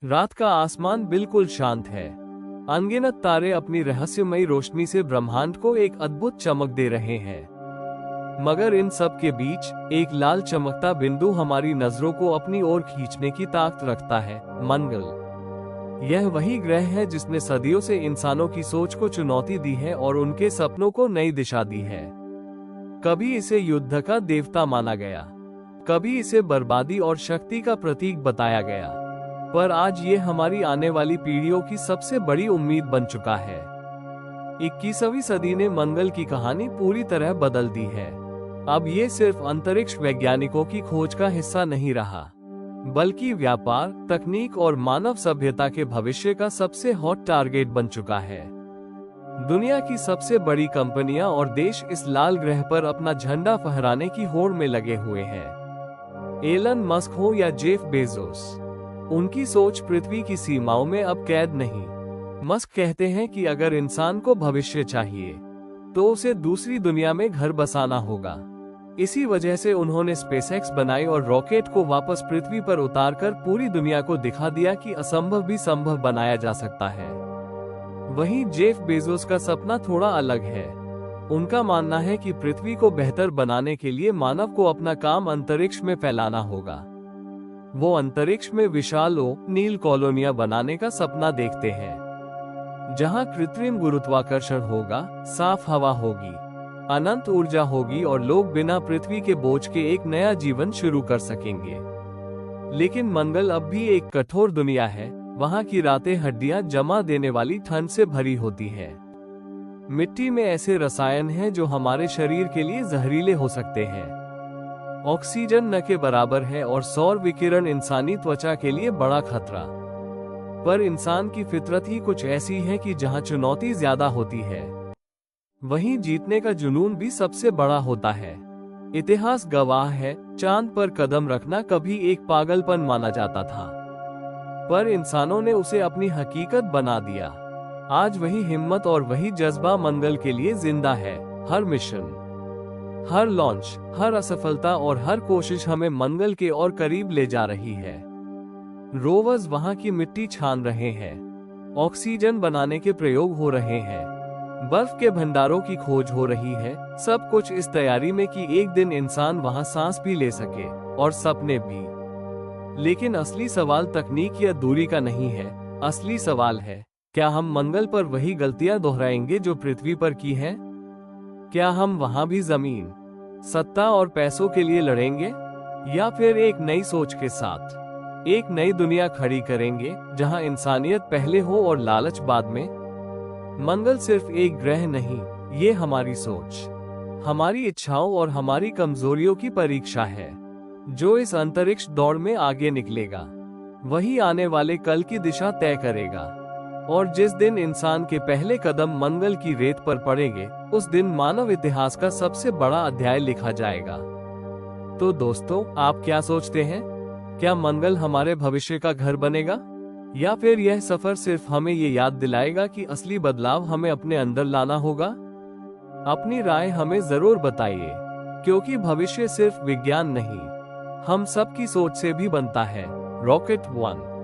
रात का आसमान बिल्कुल शांत है। अनगिनत तारे अपनी रहस्यमयी रोशनी से ब्रह्मांड को एक अद्भुत चमक दे रहे हैं। मगर इन सब के बीच एक लाल चमकता बिंदु हमारी नजरों को अपनी ओर खींचने की ताकत रखता है, मंगल। यह वही ग्रह है जिसने सदियों से इंसानों की सोच को चुनौती दी है और उनके सपनों को नई दिशा दी है। कभी इसे युद्ध का देवता माना गया, कभी इसे बर्बादी और शक्ति का प्रतीक बताया गया, पर आज ये हमारी आने वाली पीढ़ियों की सबसे बड़ी उम्मीद बन चुका है। 21वीं सदी ने मंगल की कहानी पूरी तरह बदल दी है। अब ये सिर्फ अंतरिक्ष वैज्ञानिकों की खोज का हिस्सा नहीं रहा, बल्कि व्यापार, तकनीक और मानव सभ्यता के भविष्य का सबसे हॉट टारगेट बन चुका है। दुनिया की सबसे बड़ी कंपनियां और देश इस लाल ग्रह पर अपना झंडा फहराने की होड़ में लगे हुए हैं। एलन मस्क हो या जेफ बेजोस, उनकी सोच पृथ्वी की सीमाओं में अब कैद नहीं। मस्क कहते हैं कि अगर इंसान को भविष्य चाहिए तो उसे दूसरी दुनिया में घर बसाना होगा। इसी वजह से उन्होंने स्पेसएक्स बनाई और रॉकेट को वापस पृथ्वी पर उतारकर पूरी दुनिया को दिखा दिया कि असंभव भी संभव बनाया जा सकता है। वहीं जेफ बेजोस का सपना थोड़ा अलग है। उनका मानना है कि पृथ्वी को बेहतर बनाने के लिए मानव को अपना काम अंतरिक्ष में फैलाना होगा। वो अंतरिक्ष में विशाल नील कॉलोनियां बनाने का सपना देखते हैं, जहां कृत्रिम गुरुत्वाकर्षण होगा, साफ हवा होगी, अनंत ऊर्जा होगी और लोग बिना पृथ्वी के बोझ के एक नया जीवन शुरू कर सकेंगे। लेकिन मंगल अब भी एक कठोर दुनिया है। वहां की रातें हड्डियां जमा देने वाली ठंड से भरी होती है। मिट्टी में ऐसे रसायन हैं जो हमारे शरीर के लिए जहरीले हो सकते हैं। ऑक्सीजन न के बराबर है और सौर विकिरण इंसानी त्वचा के लिए बड़ा खतरा। पर इंसान की फितरत ही कुछ ऐसी है कि जहां चुनौती ज्यादा होती है, वहीं जीतने का जुनून भी सबसे बड़ा होता है। इतिहास गवाह है, चांद पर कदम रखना कभी एक पागलपन माना जाता था, पर इंसानों ने उसे अपनी हकीकत बना दिया। आज वही हिम्मत और वही जज्बा मंगल के लिए जिंदा है। हर मिशन, हर लॉन्च, हर असफलता और हर कोशिश हमें मंगल के और करीब ले जा रही है। रोवर्स वहां की मिट्टी छान रहे हैं, ऑक्सीजन बनाने के प्रयोग हो रहे हैं, बर्फ के भंडारों की खोज हो रही है। सब कुछ इस तैयारी में कि एक दिन इंसान वहां सांस भी ले सके और सपने भी। लेकिन असली सवाल तकनीक या दूरी का नहीं है। असली सवाल है, क्या हम मंगल पर वही गलतियां दोहराएंगे जो पृथ्वी पर की हैं? क्या हम वहां भी जमीन, सत्ता और पैसों के लिए लड़ेंगे, या फिर एक नई सोच के साथ एक नई दुनिया खड़ी करेंगे जहां इंसानियत पहले हो और लालच बाद में? मंगल सिर्फ एक ग्रह नहीं, ये हमारी सोच, हमारी इच्छाओं और हमारी कमजोरियों की परीक्षा है। जो इस अंतरिक्ष दौड़ में आगे निकलेगा, वही आने वाले कल की दिशा तय करेगा। और जिस दिन इंसान के पहले कदम मंगल की रेत पर पड़ेंगे, उस दिन मानव इतिहास का सबसे बड़ा अध्याय लिखा जाएगा। तो दोस्तों, आप क्या सोचते हैं? क्या मंगल हमारे भविष्य का घर बनेगा, या फिर यह सफर सिर्फ हमें ये याद दिलाएगा कि असली बदलाव हमें अपने अंदर लाना होगा? अपनी राय हमें जरूर बताइए, क्योंकि भविष्य सिर्फ विज्ञान नहीं, हम सब की सोच से भी बनता है। रॉकेट 1।